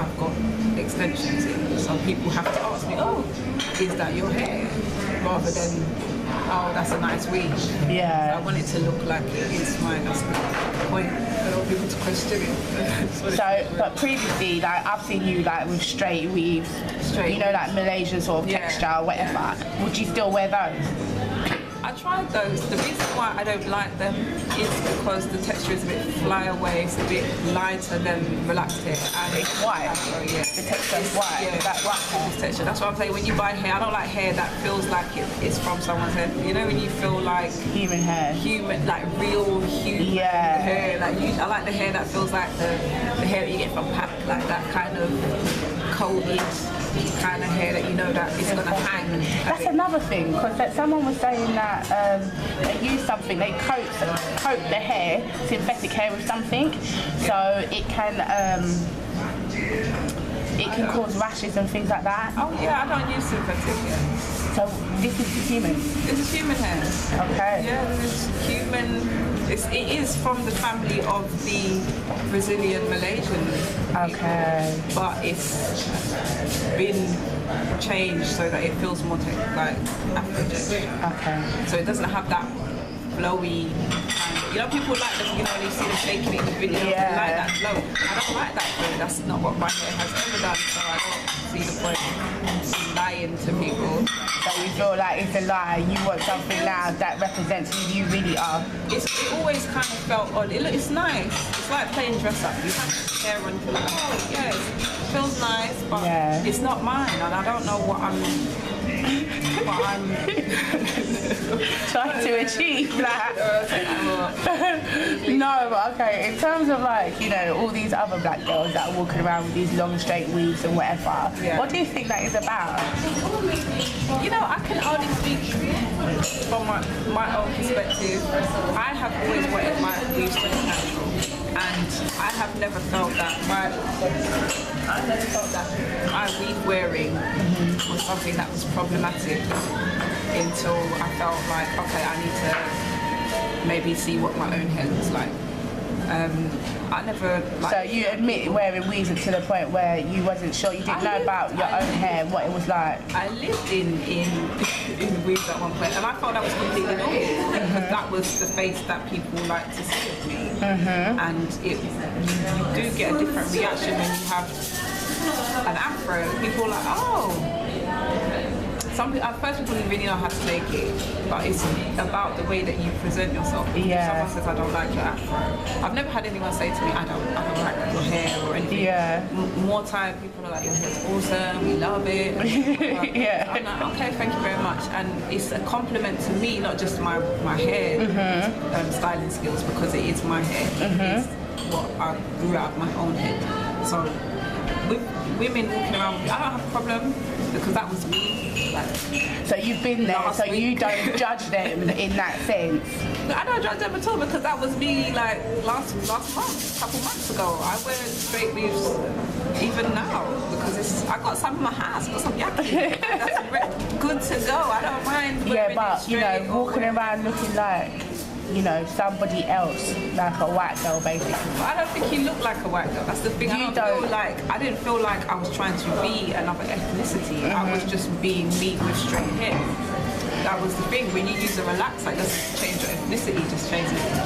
I've got extensions in. So people have to ask me, oh, is that your hair? Rather than, oh, that's a nice weave. Yeah. So I want it to look like it is mine. That's the point. I don't want people to question it. So, but previously, like I've seen you like with straight weaves, you know, like Malaysian sort of texture, whatever. Yeah. Would you still wear those? I tried those. The reason why I don't like them is because the texture is a bit flyaway. It's a bit lighter than relaxed hair. And it's white. Yeah. The texture is white. Yeah, that wax texture. That's what I'm saying. When you buy hair, I don't like hair that feels like it's from someone's head. You know, when you feel like human hair, like real human hair. Like I like the hair that feels like the hair that you get from pack, like that kind of coated kind of hair that you know that it's gonna hang. That's another thing, because someone was saying that they use something, they coat the hair, synthetic hair with something, so it can cause rashes and things like that. Oh yeah, I don't use synthetic hair. So this is human? This is human hair. Okay. Yeah, this is human. It is from the family of the Brazilian Malaysian people, but it's been changed so that it feels more like Afro-textured. Okay. So it doesn't have that flowy kind of, you know, people like the, you know, when you see them shaking it in the video, they like that flow. I don't like that flow. That's not what my hair has ever done, so I don't see the point in lying to people. So you feel like it's a lie, you want something now that represents who you really are? It always kind of felt odd. It's nice. It's like playing dress up. You have hair on, you're like, oh yes, it feels nice, but it's not mine, and I don't know what I'm trying to achieve that. No, but okay, in terms of like, you know, all these other black girls that are walking around with these long straight weaves and whatever, what do you think that is about? You know, I can only speak from my own perspective. I have always wanted my weaves to be natural, and I have never felt that my weave wearing was something that was problematic until I felt like, okay, I need to maybe see what my own hair looks like. I never like. So you admit wearing weaves to the point where you wasn't sure, you didn't know about your own hair, what it was like? I lived in weaves at one point, and I thought that was completely normal because that was the face that people like to see of me. And you do get a different reaction when you have an afro. People are like, oh. At first people didn't really know how to take it, but it's about the way that you present yourself. If someone says, I don't like your afro, I've never had anyone say to me, I don't like your hair or anything. More time people are like, your hair's awesome, we love it. I'm like, okay, thank you very much. And it's a compliment to me, not just my hair styling skills, because it is my hair. It's what I grew out of my own head. So with women walking around, I don't have a problem because that was me. So you've been there, so you don't judge them in that sense? I don't judge them at all because that was me like last month, a couple months ago. I wear straight weaves even now because I got some in my house, got some yaki. That's good to go. I don't mind wearing it straight. You know, walking around looking like, you know, somebody else, like a white girl basically. But I don't think you look like a white girl. That's the thing. I didn't feel like I was trying to be another ethnicity. I was just being me with straight hair. That was the thing. When you use a relaxer, it doesn't change your ethnicity, it just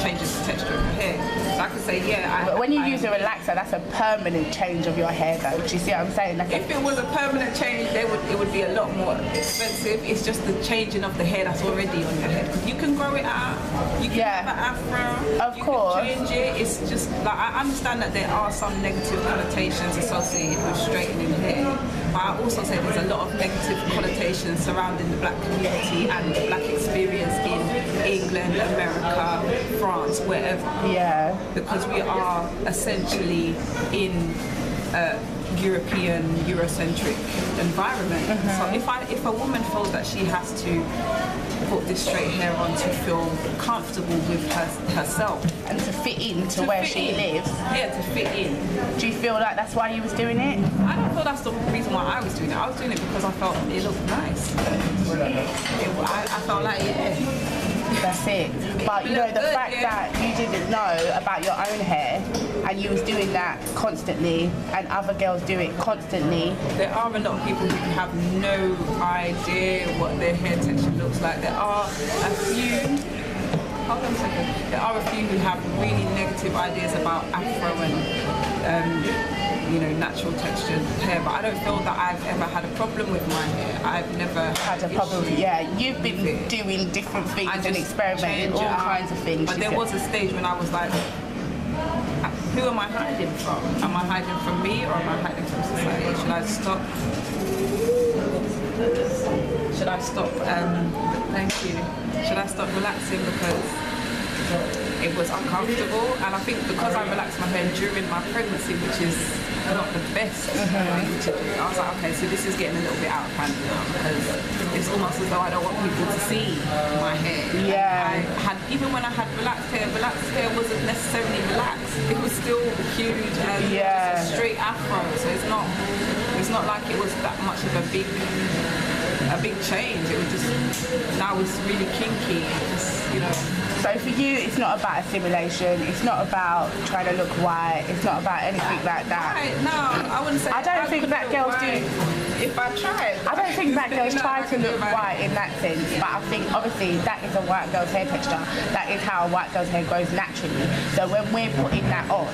changes the texture of your hair. So I could say, but when you use a relaxer, that's a permanent change of your hair though. Do you see what I'm saying? Like if it was a permanent change, it would be a lot more expensive. It's just the changing of the hair that's already on your head. Because you can grow it out, you can have an afro, of course. Can change it. It's just like, I understand that there are some negative connotations associated with straightening hair. But I also say there's a lot of negative connotations surrounding the black community and the black experience in England, America, France, wherever. Because we are essentially in a European, Eurocentric environment. So if a woman feels that she has to put this straight hair on to feel comfortable with herself and to fit in to where she lives. Yeah, to fit in. Do you feel like that's why you was doing it? I don't feel that's the reason why I was doing it. I was doing it because I felt it looked nice. I felt like, That's it. But you know, the fact that you didn't know about your own hair and you was doing that constantly and other girls do it constantly. There are a lot of people who have no idea what their hair texture looks like. There are a few, hold on a second, there are a few who have really negative ideas about Afro and you know, natural textured hair, but I don't feel that I've ever had a problem with my hair. I've never had a problem. Yeah, you've been doing different things and experimenting all kinds of things. But there was a stage when I was like, who am I hiding from? Am I hiding from me or am I hiding from society? Should I stop? Should I stop? Thank you. Should I stop relaxing because it was uncomfortable? And I think because I relaxed my hair during my pregnancy, which is not the best thing to do, I was like, okay, so this is getting a little bit out of hand now because it's almost as though I don't want people to see my hair. Yeah. I had, even when I had relaxed hair wasn't necessarily relaxed. It was still huge and just a straight afro. So it's not like it was that much of a big change. It was just, now it's really kinky. Just, you know. So for you, it's not about assimilation. It's not about trying to look white. It's not about anything like that. Right, no, I wouldn't say. I don't think that girls do. If I tried. I don't think that girls try to look white in that sense. But I think obviously that is a white girl's hair texture. That is how a white girl's hair grows naturally. So when we're putting that on,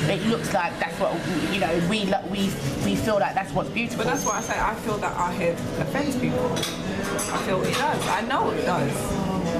it looks like that's what we feel like that's what's beautiful. But that's why I say I feel that our hair offends people. I feel it does. I know it does.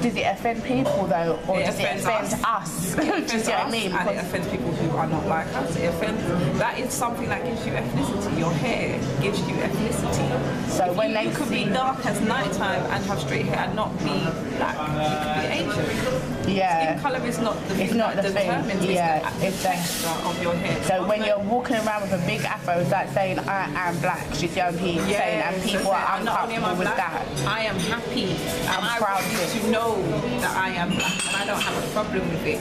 Does it offend people though, or does it offend us? Do you see what I mean? And it offends people who are not like us. It offends. That is something that gives you ethnicity. Your hair gives you ethnicity. So when they could be dark as nighttime and have straight hair and not be black. You could be Asian. Yeah. Skin color is not the it's not the thing. Yeah, it's the texture of your hair. So when you're walking around with a big afro, it's like saying I am black. Do you see what I'm saying? And people are uncomfortable with that. I am happy. I'm proud to know that I am black and I don't have a problem with it.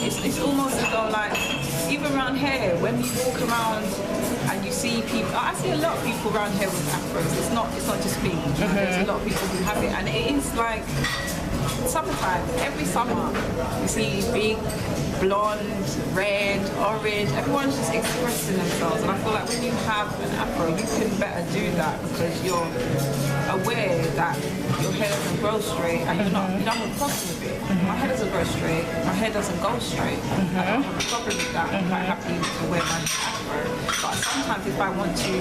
It's almost as though like, even around here, when you walk around and you see people, I see a lot of people around here with afros. It's not just me. There's a lot of people who have it, and it is like summertime. Every summer you see big blonde, red, orange, everyone's just expressing themselves, and I feel like when you have an afro you can better do that because you're aware that your hair doesn't grow straight and you don't have a problem with it. My hair doesn't grow straight, my hair doesn't go straight. I don't have a problem with that. I'm quite happy to wear my afro. But sometimes if I want to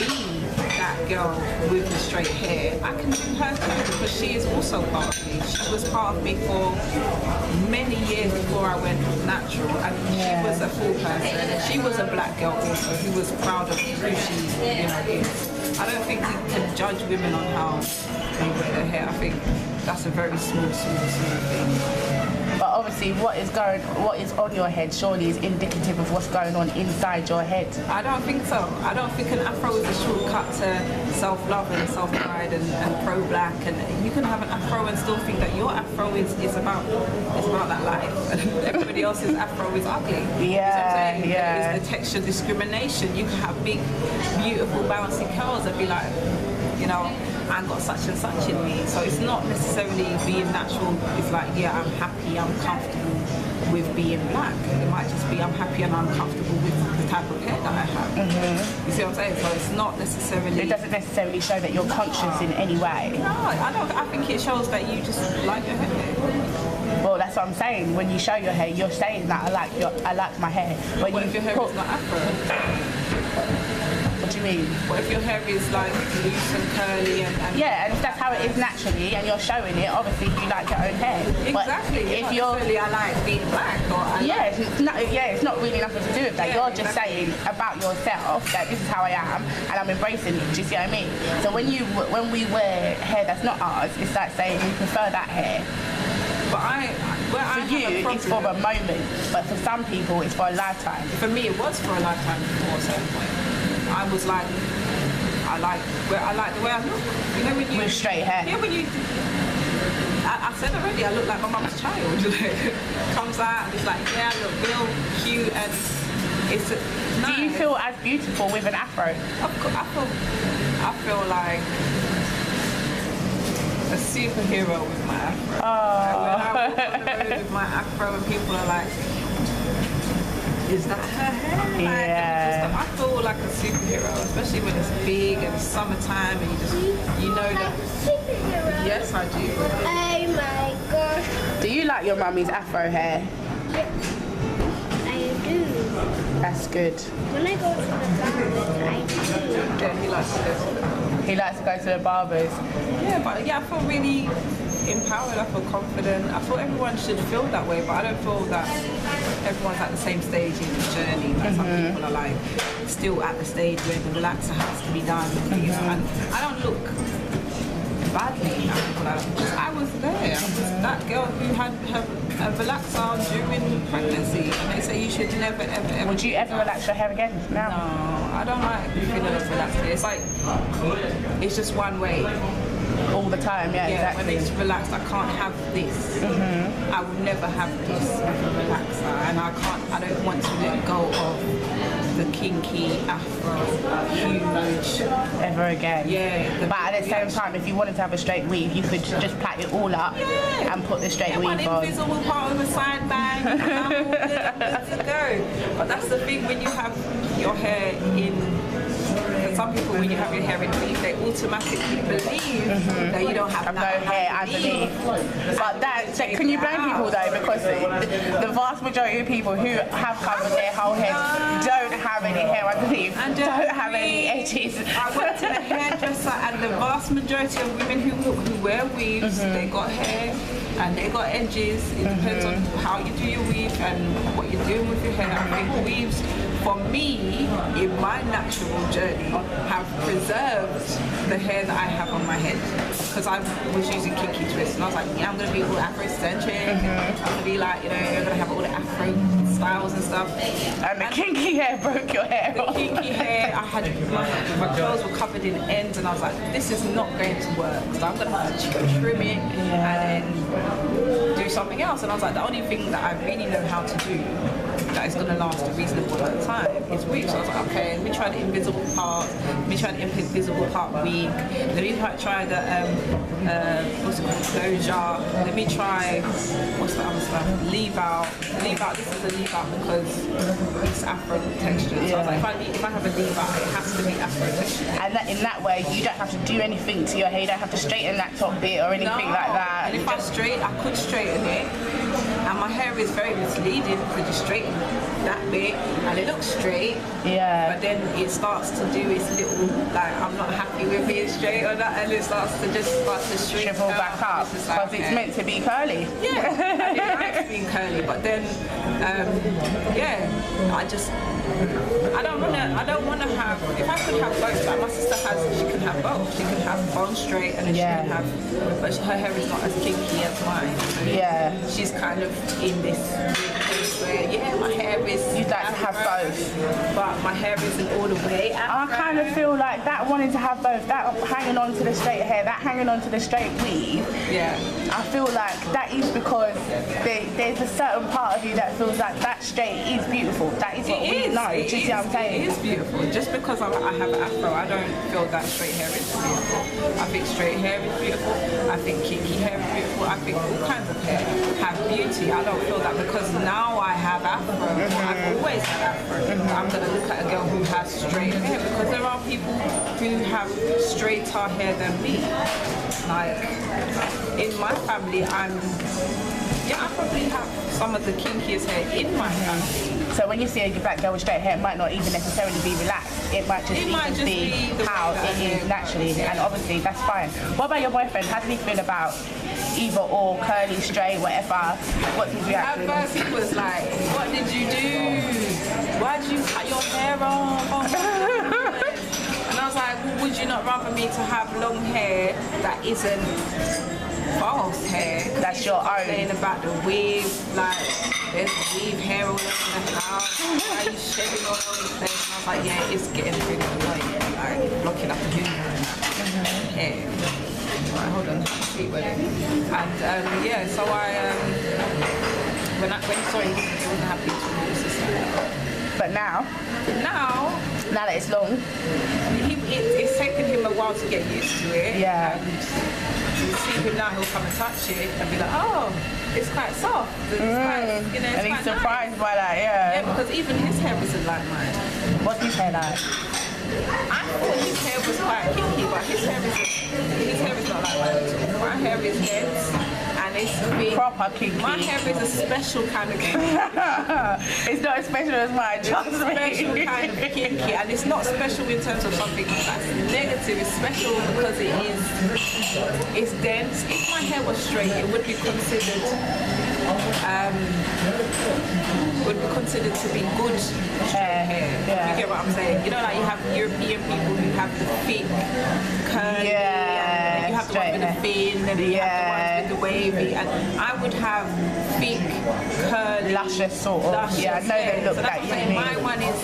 be that girl with the straight hair, I can do her too because she is also part of me. She was part of me for many years before I went natural, and she was a full person. She was a black girl also who was proud of who she is. I don't think we can judge women on how they wear their hair. I think that's a very small thing. But obviously what is on your head surely is indicative of what's going on inside your head. I don't think so. I don't think an afro is a shortcut to self-love and self-pride and pro-black, and you can have an afro and still think that your afro is about that life and everybody else's afro is ugly. Yeah, yeah. It's the texture discrimination. You can have big, beautiful, bouncy curls and be like, you know, I got such and such in me. So it's not necessarily being natural. It's like, yeah, I'm happy, I'm comfortable with being black. It might just be I'm happy and I'm comfortable with the type of hair that I have. You see what I'm saying? So it's not necessarily... It doesn't necessarily show that you're conscious in any way. No, I don't. I think it shows that you just like your hair. Well, that's what I'm saying. When you show your hair, you're saying that I like my hair. When What if your hair is not afro? What do you mean? What if your hair is like loose and curly and yeah, and if that's how it is naturally, and you're showing it, obviously you like your own hair. Exactly. But if you're I like being black, or it's not really nothing to do with that. You're just saying about yourself that this is how I am, and I'm embracing it. Do you see what I mean? So when we wear hair that's not ours, it's like saying we prefer that hair. But for you, it's for a moment, but for some people, it's for a lifetime. For me, it was for a lifetime before a certain point. I was like, I like the way I look. You know when you with straight hair. Yeah, when you. I said already, I look like my mum's child. Comes out and it's like, yeah, I look real cute and it's nice. Do you feel as beautiful with an afro? Of course, I feel like a superhero with my afro. Oh. When I walk on the road with my afro and people are like, is that her hair? Yeah. I feel like a superhero, especially when it's big and it's summertime and you know that. Yes, I do. Oh my gosh. Do you like your mummy's afro hair? I do. That's good. When I go to the barbers, I do. Yeah, he likes to go to the He likes to go to the barbers. Yeah, but yeah, I feel really empowered, I feel confident. I feel everyone should feel that way, but I don't feel that everyone's at the same stage in the journey. Like some people are like still at the stage where the relaxer has to be done, you know, and I don't look badly. I was there. I was that girl who had a relaxer during pregnancy, and they say you should never, ever. Would you ever relax your hair again? No, I don't like feeling relaxed. It's like it's just one way. All the time, yeah, exactly. When it's relaxed, I can't have this. I will never have this with a relaxer, and I don't want to let go of the kinky afro, huge. Ever again. Yeah. But at the same time, if you wanted to have a straight weave, you could just plait it all up and put the straight weave one on. invisible part of a side bang, and I'm all good to go. But that's the thing when you have your hair in. Some people, when you have your hair in weave, they automatically believe that you don't have no hair underneath. But can you blame people though? Because the vast majority of people who have covered their whole head don't have any hair underneath, and don't have any edges. I went to the hairdresser, and the vast majority of women who wear weaves, they got hair and they got edges. It depends on how you do your weave and what you're doing with your hair. I think weaves, for me, in my natural journey, have preserved the hair that I have on my head. Because I was using kinky twists, and I was like, yeah, I'm going to be all Afro-centric. I'm going to be like, you know, I'm going to have all the Afro styles and stuff. And the kinky hair broke your hair off. The kinky hair, I had my clothes were covered in ends, and I was like, this is not going to work. So I'm going to have to trim it and then do something else. And I was like, the only thing that I really know how to do that is going to last a reasonable amount of time is weave. So I was like, okay, let me try the invisible part, let me try the invisible part wig, let me try the what's it called, closure, let me try what's the other stuff, leave out. This is a leave out because it's Afro-textured. So I was like, if I have a leave out, it has to be Afro-textured. And in that way, you don't have to do anything to your hair. You don't have to straighten that top bit or anything like that. And if I could straighten it. And my hair is very misleading because you straighten that bit and it looks straight. Yeah. But then it starts to do its little, like, I'm not happy with being straight or that, and it starts to shrink shrivel back up because it's meant to be curly. Yeah, and it likes being curly, but then, I don't want to have, if I could have both, like my sister she can have both. She can have bone straight and then she can have, but her hair is not as kinky as mine. So she's kind of in this place where, my hair is... You'd like to have both. But my hair isn't all the way Afro. I kind of feel like that wanting to have both, that hanging on to the straight hair, that hanging on to the straight weave. Yeah. I feel like that is because there's a certain part of you that feels like that straight is beautiful. That is what we know. Do you see what I'm saying? It is beautiful. Just because I have an afro, I don't feel that straight hair is beautiful. I think straight hair is beautiful. I think kinky hair is beautiful. I think all kinds of hair have beauty. I don't feel that because now I have afro. I've always had afro. I'm going to look at a girl who has straight hair because there are people who have straighter hair than me. Like, in my family, I probably have some of the kinkiest hair in my family. So when you see a black girl with straight hair, it might not even necessarily be relaxed. It might just be how it is naturally, and obviously that's fine. What about your boyfriend? How does he feel about either or, curly, straight, whatever? What's his reaction? At first he was like, what did you do? Why did you cut your hair off? And I was like, well, would you not rather me to have long hair that isn't false hair? That's your own. Saying about the weave, like there's weave hair all over the house. Why are you shedding all over the place? And I was like, yeah, it's getting really annoying, like blocking up the humor. Yeah. Right, hold on, see what it is. And so I when I saw him, he wasn't happy to lose his. But now Now that it's long, it's taken him a while to get used to it. Yeah. And you see him now, he'll come and touch it and be like, oh, it's quite soft. It's quite, you know, it's And he's quite surprised nice. by that, yeah. Yeah, because even his hair isn't like mine. What's his hair like? I thought his hair was quite kinky, but his hair is not like mine at all. My hair is dense and it's big. Proper kinky. My hair is a special kind of kinky. It's not as special as mine, trust me. Special kind of kinky, and it's not special in terms of something that's negative. It's special because it's dense. If my hair was straight, it would be considered to be good straight hair. Yeah. You get what I'm saying? You know, like you have European people who have the thick, curly, and you have the ones with the thin, and you have the ones with the wavy, and I would have thick, curly, Luscious sort of. luscious, Yeah, I know they look so that that's what I'm saying. unique. My one is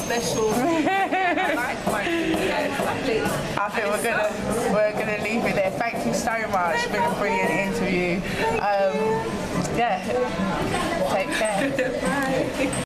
special. I like mine. Yeah, exactly. I think we're gonna leave it there. Thank you so much. It's been a brilliant interview. Yeah. Take care. Bye.